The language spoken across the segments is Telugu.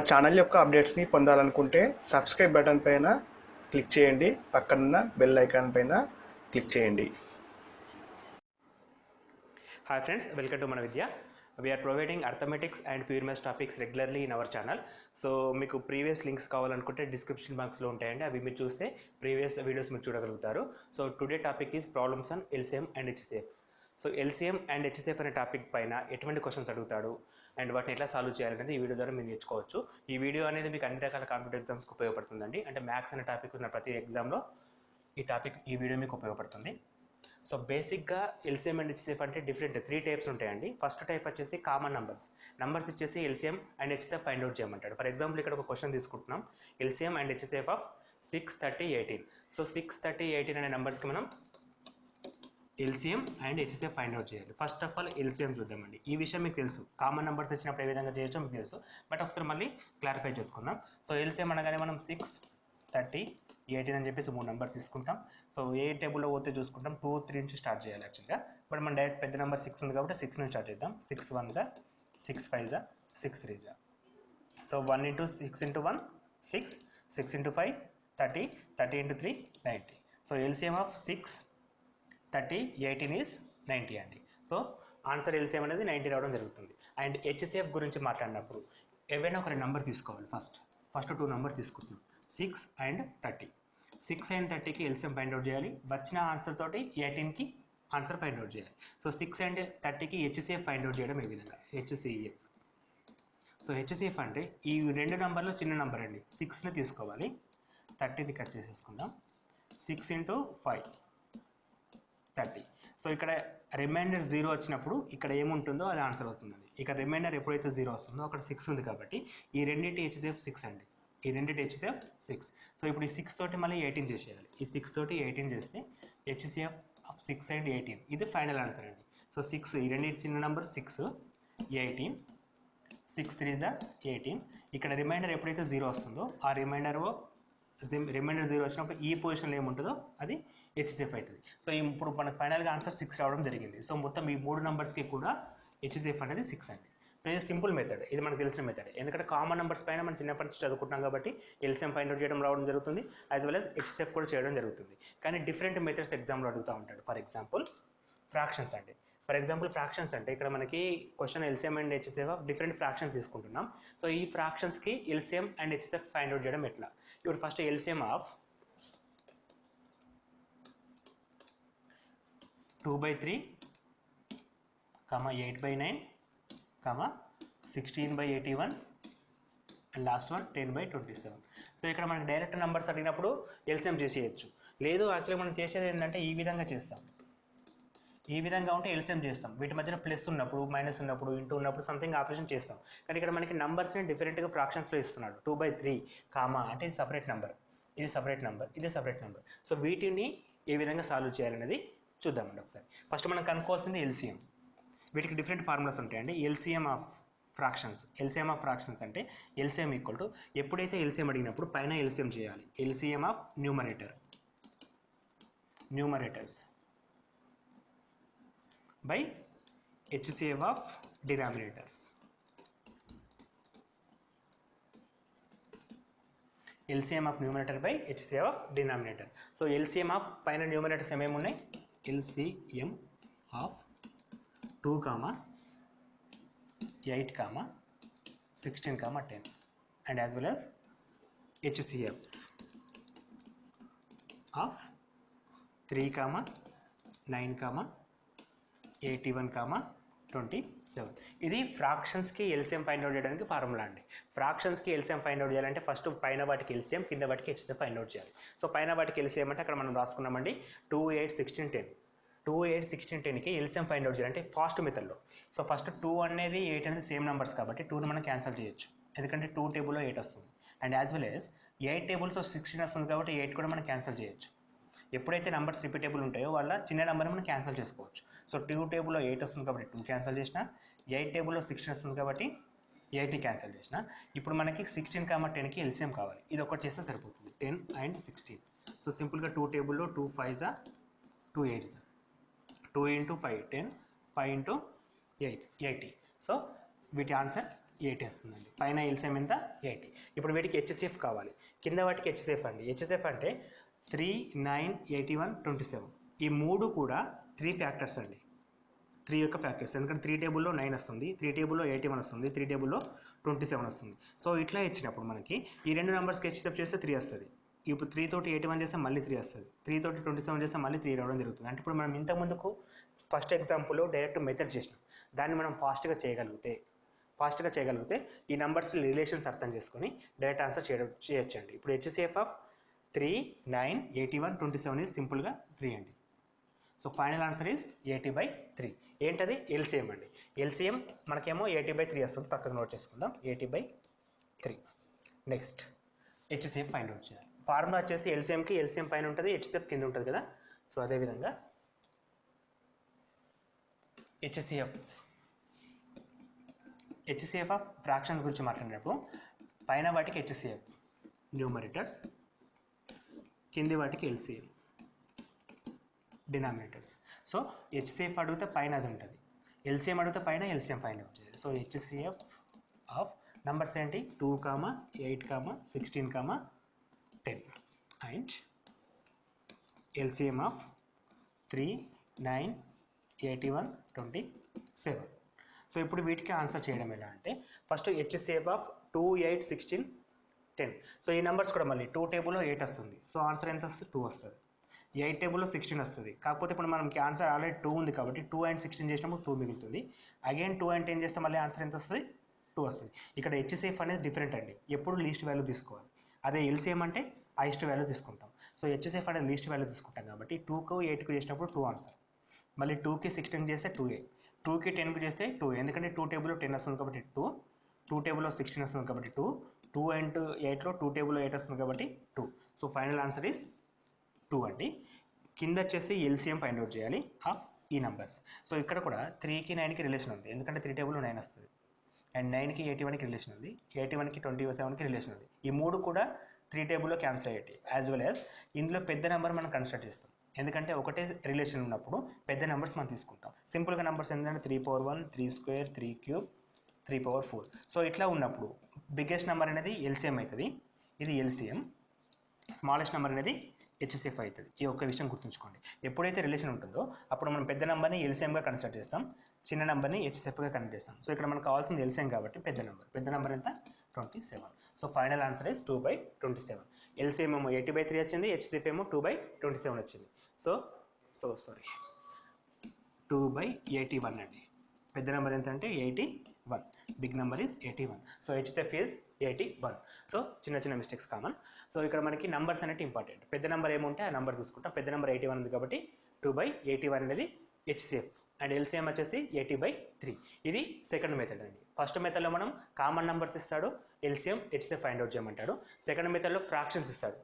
ఛానల్ యొక్క అప్డేట్స్ని పొందాలనుకుంటే సబ్స్క్రైబ్ బటన్ పైన క్లిక్ చేయండి, పక్కనున్న బెల్ ఐకాన్ పైన క్లిక్ చేయండి. Hi friends, welcome to Mana Vidya. We are providing arithmetics and pure maths topics regularly in our channel. So మీకు ప్రీవియస్ లింక్స్ కావాలనుకుంటే డిస్క్రిప్షన్ బాక్స్లో ఉంటాయండి, అవి మీరు చూస్తే ప్రీవియస్ వీడియోస్ మీరు చూడగలుగుతారు. So today topic is problems on LCM and HCF. So LCM and HCF అనే టాపిక్ పైన ఎటువంటి క్వశ్చన్స్ అడుగుతాడు అండ్ వాటిని ఎట్లా సాల్వ్ చేయాలనేది ఈ వీడియో ద్వారా మీరు నేర్చుకోవచ్చు. ఈ వీడియో అనేది మీకు అన్ని రకాల కాంపిటేటివ్ ఎగ్జామ్స్కి ఉపయోగపడుతుందండి. అంటే మ్యాథ్స్ అనే టాపిక్ ఉన్న ప్రతి ఎగ్జామ్లో ఈ వీడియో మీకు ఉపయోగపడుతుంది. సో బేసిక్గా ఎల్సిఎం అండ్ హెచ్సిఎఫ్ అంటే డిఫరెంట్ 3 టైప్స్ ఉంటాయండి. ఫస్ట్ టైప్ వచ్చేసి కామన్ నంబర్స్ ఇచ్చేసి LCM and HCF find out చేయమంటాడు. ఫర్ ఎగ్జాంపుల్ ఇక్కడ ఒక క్వశ్చన్ తీసుకుంటున్నాం, LCM and HCF of 6, 30, 18. So 6, 30, 18 అనే నెంబర్స్కి మనం LCM and HCF find out చేయాలి. ఫస్ట్ ఆఫ్ ఆల్ ఎల్సిఎం చూద్దామండి. ఈ విషయం మీకు తెలుసు, కామన్ నెంబర్స్ ఇచ్చినప్పుడు ఏ విధంగా చేయొచ్చో మీకు తెలుసు, బట్ ఒకసారి మళ్ళీ క్లారిఫై చేసుకుందాం. సో ఎల్సిఎం అనగానే మనం 6, 30, 18 అని చెప్పేసి 3 నెంబర్ తీసుకుంటాం. సో ఏ టేబుల్లో పోతే చూసుకుంటాం 2, 3 నుంచి స్టార్ట్ చేయాలి యాక్చువల్గా, బట్ మన డైరెక్ట్ పెద్ద నెంబర్ 6 ఉంది కాబట్టి 6 నుంచి స్టార్ట్ చేద్దాం. 6 1s, 6 5s, 6 3s. So 1 into 6 into 1 6, 6 into 5 30, 30 into 3 90. So LCM of 6, 30, 18 is 90 అండి. సో ఆన్సర్ ఎల్సిఎం అనేది 90 రావడం జరుగుతుంది. అండ్ హెచ్సిఎఫ్ గురించి మాట్లాడినప్పుడు ఏవైనా ఒక నెంబర్ తీసుకోవాలి. ఫస్ట్ 2 నెంబర్ తీసుకుంటున్నాం, 6 and 30. 6 and 30కి ఎల్సిఎం ఫైండ్ అవుట్ చేయాలి. వచ్చిన ఆన్సర్ తోటి 18కి ఆన్సర్ ఫైండ్ అవుట్ చేయాలి. సో 6 and 30కి హెచ్సిఎఫ్ ఫైండ్ అవుట్ చేయడం ఈ విధంగా హెచ్సిఎఫ్. సో హెచ్సిఎఫ్ అంటే ఈ 2 నెంబర్లో చిన్న నెంబర్ అండి, 6ని తీసుకోవాలి, 30ని కట్ చేసేసుకుందాం. 6 into 5 30. సో ఇక్కడ రిమైండర్ 0 వచ్చినప్పుడు ఇక్కడ ఏముంటుందో అది ఆన్సర్ అవుతుందండి. ఇక రిమైండర్ ఎప్పుడైతే 0 వస్తుందో అక్కడ 6 ఉంది కాబట్టి ఈ రెండింటి హెచ్సిఎఫ్ 6 అండి. ఈ రెండింటి హెచ్సిఎఫ్ 6. సో ఇప్పుడు ఈ 6 తోటి మళ్ళీ 18 చేసేయాలి. ఈ 6 తోటి 18 చేస్తే హెచ్సిఎఫ్ ఆఫ్ 6 and 18 ఇది ఫైనల్ ఆన్సర్ అండి. సో 6, ఈ రెండింటి చిన్న నెంబర్ 6, 18, 6 3s 18. ఇక్కడ రిమైండర్ ఎప్పుడైతే 0 వస్తుందో ఆ రిమైండర్ 0 వచ్చినప్పుడు ఈ పొజిషన్లో ఏముంటుందో అది హెచ్సిఎఫ్ అవుతుంది. సో ఇప్పుడు మనకు ఫైనల్గా ఆన్సర్ 6 రావడం జరిగింది. సో మొత్తం ఈ 3 నెంబర్స్కి కూడా హెచ్సిఎఫ్ అనేది 6 అండి. సో ఇది సింపుల్ మెథడ్, ఇది మనకు తెలిసిన మెథడ్. ఎందుకంటే కామన్ నెంబర్స్ పైన మనం చిన్నప్పటి నుంచి చదువుకుంటాం కాబట్టి ఎల్సిఎం ఫైండ్ అవుట్ చేయడం రావడం జరుగుతుంది, యాజ్ వెల్ యాజ్ హెచ్సిఎఫ్ కూడా చేయడం జరుగుతుంది. కానీ డిఫరెంట్ మెథడ్స్ ఎగ్జామ్లో అడుగుతూ ఉంటాడు. ఫర్ ఎగ్జాంపుల్ ఫ్రాక్షన్స్ అండి. ఫ్రాక్షన్స్ అంటే ఇక్కడ మనకి question LCM and HCF of different fractions తీసుకుంటున్నాం. సో ఈ ఫ్రాక్షన్స్కి LCM and HCF find out చేయడం ఎట్లా? ఇప్పుడు first LCM of 2/3, 8/9, 16/81 and last one 10/27. So ఇక్కడ మనకి డైరెక్ట్ నెంబర్స్ అడిగినప్పుడు ఎల్సిఎం చేసేయచ్చు. లేదు యాక్చువల్గా మనం చేసేది ఏంటంటే ఈ విధంగా చేస్తాం. ఈ విధంగా ఉంటే ఎల్సిఎం చేస్తాం. వీటి మధ్యన ప్లస్ ఉన్నప్పుడు, మైనస్ ఉన్నప్పుడు, ఇంటూ ఉన్నప్పుడు సంథింగ్ ఆపరేషన్ చేస్తాం. కానీ ఇక్కడ మనకి నెంబర్స్ని డిఫరెంట్గా ఫ్రాక్షన్స్లో ఇస్తున్నాడు. 2/3 అంటే ఇది సపరేట్ నెంబర్, ఇది సపరేట్ నెంబర్, ఇది సపరేట్ నెంబర్. సో వీటిని ఏ విధంగా సాల్వ్ చేయాలనేది చూద్దామండి ఒకసారి. ఫస్ట్ మనం కనుక్కోవాల్సింది ఎల్సిఎం. వీటికి డిఫరెంట్ ఫార్ములాస్ ఉంటాయండి. ఎల్సిఎం ఆఫ్ ఫ్రాక్షన్స్ అంటే ఎల్సిఎం ఈక్వల్ టు, ఎప్పుడైతే ఎల్సిఎం అడిగినప్పుడు పైన ఎల్సిఎం చేయాలి. LCM of numerators by HCF of denominators. LCM of numerator by HCF of denominator. So LCM of పైన న్యూమరేటర్స్ ఏమేమి ఉన్నాయి? LCM of 2, 8, 16, 10 and as well as HCF of 3, 9, 81, 27. ఇది ఫ్రాక్షన్స్కి ఎల్సిఎం ఫైండ్ అవుట్ చేయడానికి ఫార్ములా అండి. ఫ్రాక్షన్స్కి ఎల్సిఎం ఫైండ్ అవుట్ చేయాలంటే ఫస్ట్ పైన వాటికి ఎల్సిఎం, కింద వాటికి హెచ్సిఎఫ్ ఫైండ్ అవుట్ చేయాలి. సో పైన వాటికి ఎల్సిఎం అంటే అక్కడ మనం రాసుకున్నామండి 2, 8, 16, 10. 2, 8, 16, 10కి ఎల్సిఎం ఫైండ్ అవుట్ చేయాలంటే ఫాస్ట్ మెథడ్లో. సో ఫస్ట్ 2 అనేది 8 అనేది సేమ్ నెంబర్స్ కాబట్టి 2ని మనం క్యాన్సిల్ చేయొచ్చు, ఎందుకంటే 2 టేబుల్లో 8 వస్తుంది. అండ్ యాజ్ వెల్ యాజ్ 8 టేబుల్తో 16 వస్తుంది కాబట్టి 8 కూడా మనం క్యాన్సిల్ చేయొచ్చు. ఎప్పుడైతే నెంబర్స్ రిపీటబుల్ ఉంటాయో వాళ్ళ చిన్న నెంబర్ని మనం క్యాన్సిల్ చేసుకోవచ్చు. సో 2 టేబుల్లో 8 వస్తుంది కాబట్టి 2 క్యాన్సిల్ చేసిన, 8 టేబుల్లో 16 వస్తుంది కాబట్టి 8ని క్యాన్సిల్ చేసిన. ఇప్పుడు మనకి 16, 10కి ఎల్సిఎం కావాలి. ఇది ఒకటి చేస్తే సరిపోతుంది, 10 and 16. సో సింపుల్గా 2 టేబుల్లో 2 5s, 2 8s, 2 into 5 10, 5 into 8 80. So వీటి ఆన్సర్ 80 వస్తుందండి. పైన ఎల్సిఎం ఎంత 80. ఇప్పుడు వీటికి హెచ్సిఎఫ్ కావాలి. కింద వాటికి హెచ్సిఎఫ్ అండి. హెచ్సిఎఫ్ అంటే 3, 9, 81, 27. ఈ మూడు కూడా 3 ఫ్యాక్టర్స్ అండి. 3 యొక్క ఫ్యాక్టర్స్. ఎందుకంటే 3 టేబుల్లో 9 వస్తుంది, 3 టేబుల్లో 81 వస్తుంది, 3 టేబుల్లో 27 వస్తుంది. సో ఇట్లా ఇచ్చినప్పుడు మనకి ఈ రెండు నెంబర్స్కి హెచ్సిఎఫ్ చేస్తే 3 వస్తుంది. ఇప్పుడు 3 తోటి 81 చేస్తే మళ్ళీ 3 వస్తుంది, 3 తోటి 27 చేస్తే మళ్ళీ 3 రావడం జరుగుతుంది. అంటే ఇప్పుడు మనం ఇంతకుముందుకు ఫస్ట్ ఎగ్జాంపుల్లో డైరెక్ట్ మెథడ్ చేసినాం. దాన్ని మనం ఫాస్ట్గా చేయగలిగితే ఈ నెంబర్స్ రిలేషన్స్ అర్థం చేసుకొని డైరెక్ట్ ఆన్సర్ చేయొచ్చండి. ఇప్పుడు హెచ్సిఎఫ్ ఆఫ్ 3, 9, 81, 27 ఈజ్ సింపుల్గా 3 అండి. So final answer is 80/3. ఏంటది? ఎల్సిఎం అండి. ఎల్సిఎం మనకేమో 80/3 వస్తుంది. పక్కకు నోట్ చేసుకుందాం, 80/3. నెక్స్ట్ హెచ్సిఎఫ్ ఫైండ్ అవుట్ చేయాలి. ఫార్ములా వచ్చేసి ఎల్సిఎం పైన ఉంటుంది, హెచ్సిఎఫ్ కింద ఉంటుంది కదా. సో అదేవిధంగా హెచ్సిఎఫ్ ఆఫ్ ఫ్రాక్షన్స్ గురించి మాట్లాడినప్పుడు పైన వాటికి హెచ్సిఎఫ్ న్యూమరేటర్స్, కింది వాటికి ఎల్సిఎం డినామినేటర్స్. సో హెచ్సిఎఫ్ అడిగితే పైన అది ఉంటుంది, ఎల్సిఎం అడిగితే పైన ఎల్సిఎం ఫైండ్ అవుట్ చేయాలి. సో హెచ్సిఎఫ్ ఆఫ్ నంబర్స్ ఏంటి? 2, 8, 16, 10 అండ్ ఎల్సిఎం ఆఫ్ 3, 9, 81, 27. సో ఇప్పుడు వీటికి ఆన్సర్ చేయడం ఎలా అంటే ఫస్ట్ హెచ్సిఎఫ్ ఆఫ్ 2, 8, 16, 10. సో ఈ నెంబర్స్ కూడా మళ్ళీ 2 టేబుల్లో 8 వస్తుంది. సో ఆన్సర్ ఎంత వస్తుంది? 2 వస్తుంది. 8 టేబుల్లో 16 వస్తుంది. కాకపోతే ఇప్పుడు మనకి ఆన్సర్ ఆల్రెడీ 2 ఉంది కాబట్టి 2 and 16 చేసినప్పుడు 2 మిగులుతుంది. అగైన్ 2 and 10 చేస్తే మళ్ళీ ఆన్సర్ ఎంత వస్తుంది? 2 వస్తుంది. ఇక్కడ హెచ్సిఎఫ్ అనేది డిఫరెంట్ అండి. ఎప్పుడు లీస్ట్ వాల్యూ తీసుకోవాలి. అదే ఎల్సిఎం అంటే హైయెస్ట్ వాల్యూ తీసుకుంటాం. సో హెచ్సిఎఫ్ అనేది లీస్ట్ వాల్యూ తీసుకుంటాం కాబట్టి 2కు 8కు చేసినప్పుడు 2 ఆన్సర్. మళ్ళీ 2కి 16 చేస్తే 2a, 2కి 10కి చేస్తే 2a. ఎందుకంటే 2 టేబుల్లో 10 వస్తుంది కాబట్టి 2, 2 టేబుల్లో 16 వస్తుంది కాబట్టి 2, 2 and 8లో 2 టేబుల్లో 8 వస్తుంది కాబట్టి 2. సో ఫైనల్ ఆన్సర్ ఈస్ 2 అండి. కింద వచ్చేసి ఎల్సిఎం ఫైండ్ అవుట్ చేయాలి ఆఫ్ ఈ నెంబర్స్. సో ఇక్కడ కూడా 3కి 9కి రిలేషన్ ఉంది, ఎందుకంటే 3 టేబుల్లో 9 వస్తుంది. అండ్ 9కి 81కి రిలేషన్ ఉంది, 81కి 27కి రిలేషన్ ఉంది. ఈ మూడు కూడా 3 టేబుల్లో క్యాన్సిల్ అయ్యేటి. యాజ్ వెల్ యాజ్ ఇందులో పెద్ద నెంబర్ మనం కన్సిడర్ చేస్తాం, ఎందుకంటే ఒకటే రిలేషన్ ఉన్నప్పుడు పెద్ద నెంబర్స్ మనం తీసుకుంటాం. సింపుల్గా నెంబర్స్ ఏంటంటే 3/1, 3² 3³ 3/4. సో ఇట్లా ఉన్నప్పుడు బిగ్గెస్ట్ నెంబర్ అనేది ఎల్సిఎం అవుతుంది, ఇది ఎల్సిఎం. స్మాలెస్ట్ నెంబర్ అనేది హెచ్సిఎఫ్ అవుతుంది. ఈ ఒక్క విషయం గుర్తుంచుకోండి. ఎప్పుడైతే రిలేషన్ ఉంటుందో అప్పుడు మనం పెద్ద నెంబర్ని ఎల్సిఎంగా కన్సిడర్ చేస్తాం, చిన్న నెంబర్ని హెచ్సిఎఫ్గా కన్సిడర్ చేస్తాం. సో ఇక్కడ మనకు కావాల్సింది ఎల్సిఎం కాబట్టి పెద్ద నెంబర్ ఎంత? 27. So final answer is 2/27. LCM ఏమో 80/3 వచ్చింది, హెచ్సిఎఫ్ ఏమో 2/27 వచ్చింది. సో సారీ 2/81 అండి. పెద్ద నెంబర్ ఎంత అంటే 81, big number is 81. So HCF is 81. So చిన్న మిస్టేక్స్ కామన్. సో ఇక్కడ మనకి నెంబర్స్ అనేది ఇంపార్టెంట్. పెద్ద నెంబర్ ఏముంటే ఆ నెంబర్ తీసుకుంటాం. పెద్ద నెంబర్ 81 ఉంది కాబట్టి 2/81 అనేది హెచ్సిఎఫ్. అండ్ ఎల్సిఎం వచ్చేసి 80/3. ఇది సెకండ్ మెథడ్ అండి. ఫస్ట్ మెథడ్లో మనం కామన్ నెంబర్స్ ఇస్తాడు, ఎల్సిఎం హెచ్సిఎఫ్ ఫైండ్ అవుట్ చేయమంటాడు. సెకండ్ మెథడ్లో ఫ్రాక్షన్స్ ఇస్తాడు,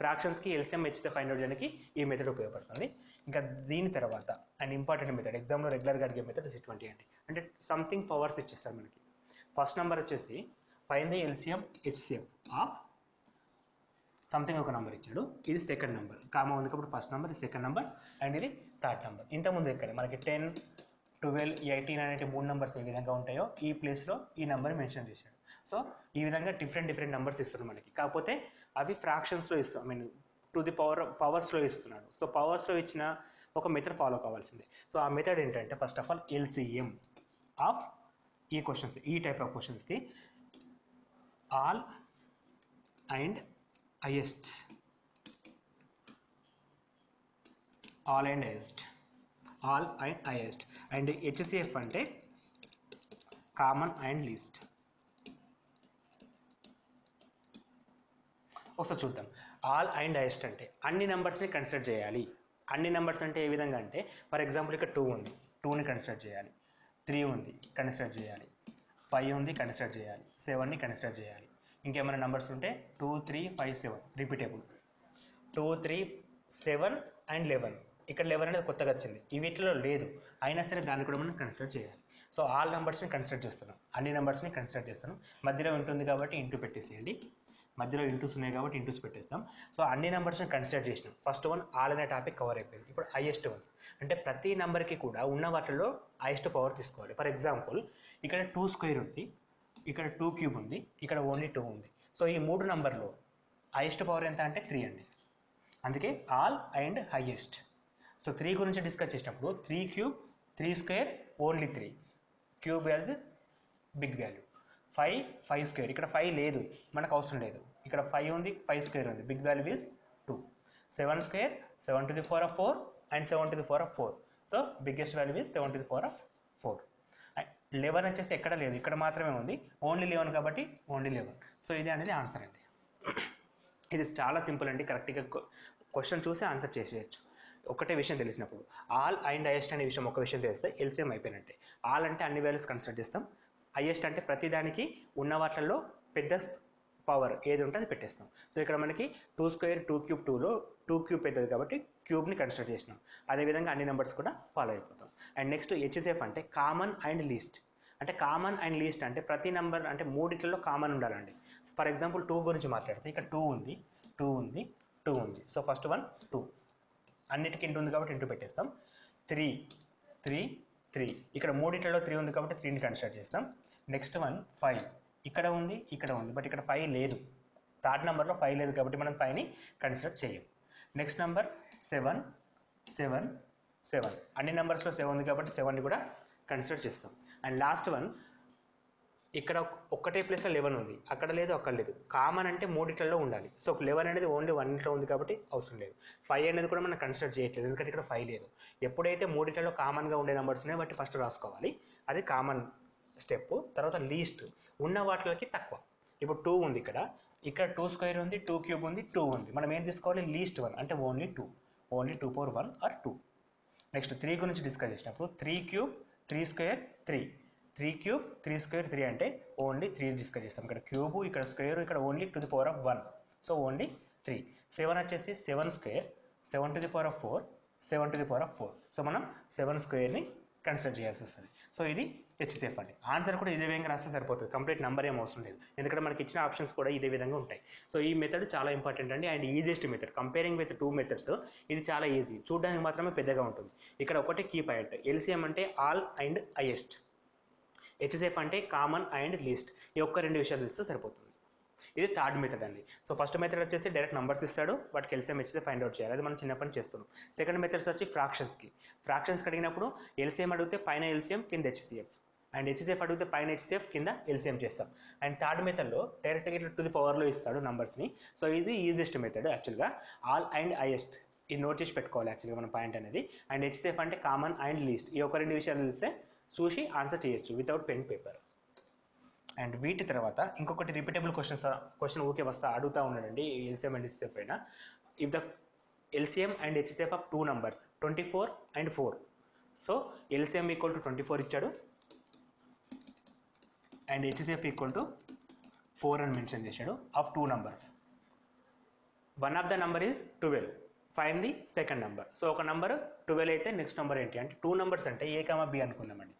ఫ్రాక్షన్స్కి ఎల్సిఎం హెచ్సిఎఫ్ ఫైండ్ అవుట్ చేయడానికి ఈ మెథడ్ ఉపయోగపడుతుంది. ఇంకా దీని తర్వాత అండ్ ఇంపార్టెంట్ మెథడ్, ఎగ్జామ్లో రెగ్యులర్గా అడిగే మెథడ్ ఇస్ 20 అండి. అంటే సంథింగ్ పవర్స్ ఇచ్చేస్తారు మనకి. ఫస్ట్ నెంబర్ వచ్చేసి find the LCM HCF of something ఒక నెంబర్ ఇచ్చాడు. ఇది సెకండ్ నెంబర్, కామా ఉంది కాబట్టి ఫస్ట్ నెంబర్, ఇది సెకండ్ నెంబర్ అండ్ ఇది థర్డ్ నెంబర్. ఇంతకుముందు ఇక్కడ మనకి 10, 12, 18 అనేటి 3 నెంబర్స్ ఏ విధంగా ఉంటాయో ఈ ప్లేస్లో ఈ నెంబర్ మెన్షన్ చేశాడు. సో ఈ విధంగా డిఫరెంట్ నెంబర్స్ ఇస్తున్నాడు మనకి. కాకపోతే అవి ఫ్రాక్షన్స్లో ఇస్తాం, టు ది పవర్స్లో ఇస్తున్నాడు. సో పవర్స్లో ఇచ్చిన ఒక మెథడ్ ఫాలో కావాల్సిందే. సో ఆ మెథడ్ ఏంటంటే first of all LCM of ఈ క్వశ్చన్స్, ఈ టైప్ ఆఫ్ క్వశ్చన్స్కి all and highest, all and highest. And HCF అంటే కామన్ అండ్ లీస్ట్. ఒకసారి చూద్దాం. ఆల్ అండ్ హైయెస్ట్ అంటే అన్ని నెంబర్స్ని కన్సిడర్ చేయాలి. అన్ని నెంబర్స్ అంటే ఏ విధంగా అంటే ఫర్ ఎగ్జాంపుల్ ఇక్కడ 2 ఉంది, 2ని కన్సిడర్ చేయాలి. 3 ఉంది, కన్సిడర్ చేయాలి. 5 ఉంది, కన్సిడర్ చేయాలి. 7ని కన్సిడర్ చేయాలి. ఇంకేమైనా నెంబర్స్ ఉంటే 2, 3, 5, 7 రిపీటబుల్. 2, 3, 7 అండ్ 11. ఇక్కడ 11 అనేది కొత్తగా వచ్చింది, ఈ వీటిలో లేదు, అయినా సరే దాన్ని కూడా మనం కన్సిడర్ చేయాలి. సో ఆల్ నెంబర్స్ని కన్సిడర్ చేస్తున్నాం, అన్ని నెంబర్స్ని కన్సిడర్ చేస్తున్నాం. మధ్యలో ఉంటుంది కాబట్టి ఇంటూ పెట్టేసేయండి, మధ్యలో ఇంటూస్ ఉన్నాయి కాబట్టి ఇంటూస్ పెట్టేస్తాం. సో అన్ని నెంబర్స్ని కన్సిడర్ చేసినాం. ఫస్ట్ వన్ ఆల్ అనే టాపిక్ కవర్ అయిపోయింది. ఇప్పుడు హైయెస్ట్ వన్ అంటే ప్రతి నెంబర్కి కూడా ఉన్న వాటిల్లో హైయెస్ట్ పవర్ తీసుకోవాలి. ఫర్ ఎగ్జాంపుల్ ఇక్కడ 2² ఉంది, ఇక్కడ 2 క్యూబ్ ఉంది, ఇక్కడ ఓన్లీ 2 ఉంది. సో ఈ 3 నంబర్లో హైయెస్ట్ పవర్ ఎంత అంటే 3 అండి. అందుకే ఆల్ అండ్ హైయెస్ట్. సో 3 గురించి డిస్కస్ చేసినప్పుడు 3 cube 3 square only 3, cube as big value. 5 square, ఇక్కడ 5 లేదు మనకు అవసరం లేదు, ఇక్కడ 5 ఉంది, 5 స్క్వేర్ ఉంది, big value is 2. 7 square 7 to the power of 4 and 7 to the power of 4. So biggest value is 7 to the power of 4. 11 వచ్చేసి ఎక్కడ లేదు, ఇక్కడ మాత్రమే ఉంది, ఓన్లీ 11 కాబట్టి ఓన్లీ 11. సో ఇది అనేది ఆన్సర్ అండి. ఇది చాలా సింపుల్ అండి, కరెక్ట్గా క్వశ్చన్ చూసి ఆన్సర్ చేసేయచ్చు. ఒకటే విషయం తెలిసినప్పుడు ఆల్ అండ్ హైయెస్ట్ అనే విషయం ఒక విషయం తెలిస్తే ఎల్సిఎం అయిపోయినట్టే. ఆల్ అంటే అన్ని వాల్యూస్ కన్సిడర్ చేస్తాం, హైయెస్ట్ అంటే ప్రతిదానికి ఉన్న వాటిల్లో పెద్ద పవర్ ఏది ఉంటే అది పెట్టేస్తాం. సో ఇక్కడ మనకి 2 స్క్వేర్ 2 క్యూబ్ 2లో 2 క్యూబ్ పెద్దది కాబట్టి క్యూబ్ని కన్సిడర్ చేసినాం. అదేవిధంగా అన్ని నెంబర్స్ కూడా ఫాలో అయిపోతాం. అండ్ నెక్స్ట్ హెచ్సిఎఫ్ అంటే కామన్ అండ్ లీస్ట్. అంటే కామన్ అండ్ లీస్ట్ అంటే ప్రతి నెంబర్ అంటే మూడిట్లలో కామన్ ఉండాలండి. ఫర్ ఎగ్జాంపుల్ 2 గురించి మాట్లాడితే ఇక్కడ 2 ఉంది, 2 ఉంది, 2 ఉంది. సో ఫస్ట్ వన్ 2, అన్నిటికి ఇంటూ ఉంది కాబట్టి ఇంటూ పెట్టేస్తాం. 3 3 3, ఇక్కడ మూడిట్లలో 3 ఉంది కాబట్టి 3ని కన్సిడర్ చేస్తాం. నెక్స్ట్ వన్ 5, ఇక్కడ ఉంది, ఇక్కడ ఉంది, బట్ ఇక్కడ 5 లేదు, థర్డ్ నెంబర్లో 5 లేదు కాబట్టి మనం 5ని కన్సిడర్ చేయం. నెక్స్ట్ నెంబర్ 7 7 7, అన్ని నెంబర్స్లో 7 ఉంది కాబట్టి 7ని కూడా కన్సిడర్ చేస్తాం. అండ్ లాస్ట్ వన్ ఇక్కడ ఒక్కటే ప్లేస్లో 11 ఉంది, అక్కడ లేదు, అక్కడ లేదు. కామన్ అంటే మూడిట్లలో ఉండాలి. సో 11 అనేది ఓన్లీ 1లో ఉంది కాబట్టి అవసరం లేదు. 5 అనేది కూడా మనం కన్సిడర్ చేయట్లేదు ఎందుకంటే ఇక్కడ 5 లేదు. ఎప్పుడైతే మూడిట్లలో కామన్గా ఉండే నెంబర్స్ ఉన్నాయో బట్టి ఫస్ట్ రాసుకోవాలి, అది కామన్ స్టెప్. తర్వాత లీస్ట్ ఉన్న వాటికి తక్కువ. ఇప్పుడు 2 ఉంది, ఇక్కడ 2 స్క్వేర్ ఉంది, 2 క్యూబ్ ఉంది, 2 ఉంది. మనం ఏం తీసుకోవాలి, లీస్ట్ 1 అంటే only 2, only 2 power 1 or 2. Next 3 గురించి డిస్కస్ చేసినప్పుడు 3 క్యూబ్ 3 స్క్వేర్ 3, 3 క్యూబ్ 3 స్క్వేర్ 3 అంటే ఓన్లీ 3 డిస్కస్ చేస్తాం. ఇక్కడ క్యూబ్, ఇక్కడ స్క్వేర్, ఇక్కడ only to the power of 1, so only 3. 7 వచ్చేసి 7 square 7 to the power of 4, 7 to the power of 4. So మనం 7 స్క్వేర్ని కన్సిడర్ చేయాల్సి వస్తుంది. సో ఇది హెచ్సిఎఫ్ అండి. ఆన్సర్ కూడా ఇదే విధంగా రాస్తే సరిపోతుంది, కంప్లీట్ నెంబర్ ఏం అవసరం లేదు, ఎందుకంటే మనకి ఇచ్చిన ఆప్షన్స్ కూడా ఇదే విధంగా ఉంటాయి. సో ఈ మెథడ్ చాలా ఇంపార్టెంట్ అండి and easiest method. Comparing with 2 methods ఇది చాలా ఈజీ, చూడడానికి మాత్రమే పెద్దగా ఉంటుంది. ఇక్కడ ఒకటే కీ పాయింట్, ఎల్సిఎం అంటే ఆల్ అండ్ హైయెస్ట్, హెచ్సిఎఫ్ అంటే కామన్ అండ్ లీస్ట్. ఈ ఒక్క 2 విషయాలు ఇస్తే సరిపోతుంది. ఇది థర్డ్ మెథడ్ అండి. సో ఫస్ట్ మెథడ్ వచ్చేసి డైరెక్ట్ నంబర్స్ ఇస్తాడు, వాటికి ఎల్సిఎం హెచ్సిఎఫ్ ఫైండ్ అవుట్ చేయాలి, అది మనం చిన్నప్పటి నుంచి చేస్తున్నాం. సెకండ్ మెథడ్స్ వచ్చి ఫ్రాక్షన్స్కి అడిగినప్పుడు ఎల్సిఎం అడిగితే పైన ఎల్సిఎం కింద హెచ్సిఎఫ్, అండ్ హెచ్సిఎఫ్ అడిగితే పైన హెచ్సిఎఫ్ కింద ఎల్సిఎం చేస్తాం. అండ్ థర్డ్ మెథడ్లో డైరెక్ట్గా ఇట్లా టు ది పవర్లో ఇస్తాడు నంబర్స్ని. సో ఇది ఈజియెస్ట్ మెథడ్ యాక్చువల్గా. ఆల్ అండ్ హైయెస్ట్ ఇది నోట్ చేసి పెట్టుకోవాలి యాక్చువల్గా మన పాయింట్ అనేది. అండ్ హెచ్సిఎఫ్ అంటే కామన్ అండ్ లీస్ట్. ఈ ఒక 2 విషయాలు తెలిస్తే చూసి ఆన్సర్ చేయొచ్చు వితౌట్ పెన్ పేపర్. అండ్ వీటి తర్వాత ఇంకొకటి రిపీటబుల్ క్వశ్చన్ ఊరికే వస్తా అడుగుతూ ఉన్నాడండి ఎల్సిఎం అండ్ హెచ్సిఎఫ్ పైన. If the LCM and HCF of 2 numbers 24 and 4. So LCM equal to 24 ఇచ్చాడు అండ్ హెచ్సిఎఫ్ ఈక్వల్ టు 4 అని మెన్షన్ చేశాడు of 2 numbers. One of the number is 12, find the second number. So ఒక నెంబర్ 12 అయితే నెక్స్ట్ నెంబర్ ఏంటి అంటే 2 numbers అంటే ఏ కామా బి అనుకుందామండి.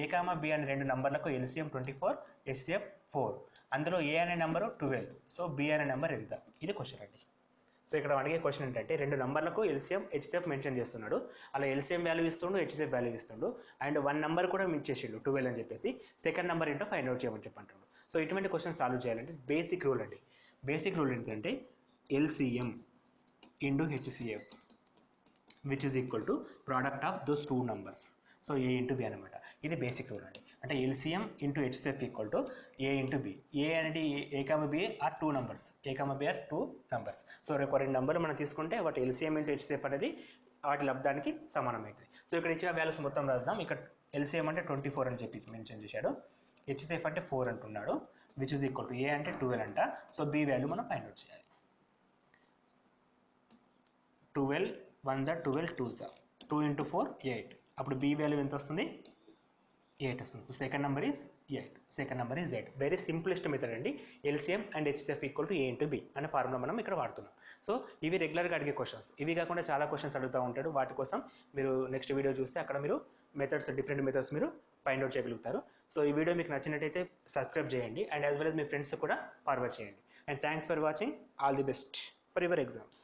ఏ కామా బి అనే 2 నంబర్లకు ఎల్సిఎం 24, హెచ్సిఎఫ్ 4. అందులో ఏ అనే నెంబరు 12, సో బి అనే నెంబర్ ఎంత, ఇది క్వశ్చన్ అండి. సో ఇక్కడ అడిగే క్వశ్చన్ ఏంటంటే 2 నంబర్లకు ఎల్సిఎం హెచ్సిఎఫ్ మెన్షన్ చేస్తున్నాడు, అలా ఎల్సిఎం వాల్యూ ఇస్తుండు, హెచ్సిఎఫ్ వాల్యూ ఇస్తుండు, అండ్ 1 నెంబర్ కూడా చేసిండు 12 అని చెప్పేసి సెకండ్ నెంబర్ ఏంటో ఫైండ్ అవుట్ చేయమని చెప్పంటాడు. సో ఇటువంటి క్వశ్చన్ సాల్వ్ చేయాలంటే బేసిక్ రూల్ అండి. బేసిక్ రూల్ ఏంటంటే LCM into HCF which is equal to product of those 2 numbers. So A into B అనమాట, ఇది బేసిక్ రూల్ అండి. అంటే LCM into HCF equal to A into B. A అనేది A comma B or 2 numbers, A comma B or 2 numbers. So రేపు 2 నెంబర్లు మనం తీసుకుంటే వాటి ఎల్సిఎం ఇంటూ హెచ్సిఎఫ్ అనేది వాటి లబ్ధానికి సమానం అవుతుంది. సో ఇక్కడ ఇచ్చిన వాల్యూస్ మొత్తం రాద్దాం. ఇక్కడ ఎల్సిఎం అంటే 24 అని చెప్పి మెన్షన్ చేశాడు, హెచ్సిఎఫ్ అంటే 4 అంటున్నాడు, విచ్ ఈజ్ ఈక్వల్ టు ఏ అంటే 12 అంట. సో బి వాల్యూ మనం ఫైండ్ అవుట్ చేయాలి. 12 1 12 2 2 into 4 8. అప్పుడు బి వాల్యూ ఎంత వస్తుంది, 8 వస్తుంది. So second number is 8, second number is 8. Very simplest method అండి. LCM and HCF equal to A into B అనే ఫార్ములా మనం ఇక్కడ వాడుతున్నాం. సో ఇవి రెగ్యులర్గా అడిగే క్వశ్చన్స్. ఇవి కాకుండా చాలా క్వశ్చన్స్ అడుగుతూ ఉంటాడు, వాటి కోసం మీరు నెక్స్ట్ వీడియో చూస్తే అక్కడ మీరు మెథడ్స్, డిఫరెంట్ మెథడ్స్ మీరు ఫైండ్ అవుట్ చేయగలుగుతారు. సో ఈ వీడియో మీకు నచ్చినట్టయితే సబ్స్క్రైబ్ చేయండి and as well as me friends కూడా ఫార్వర్డ్ చేయండి. And thanks for watching. All the best for your exams.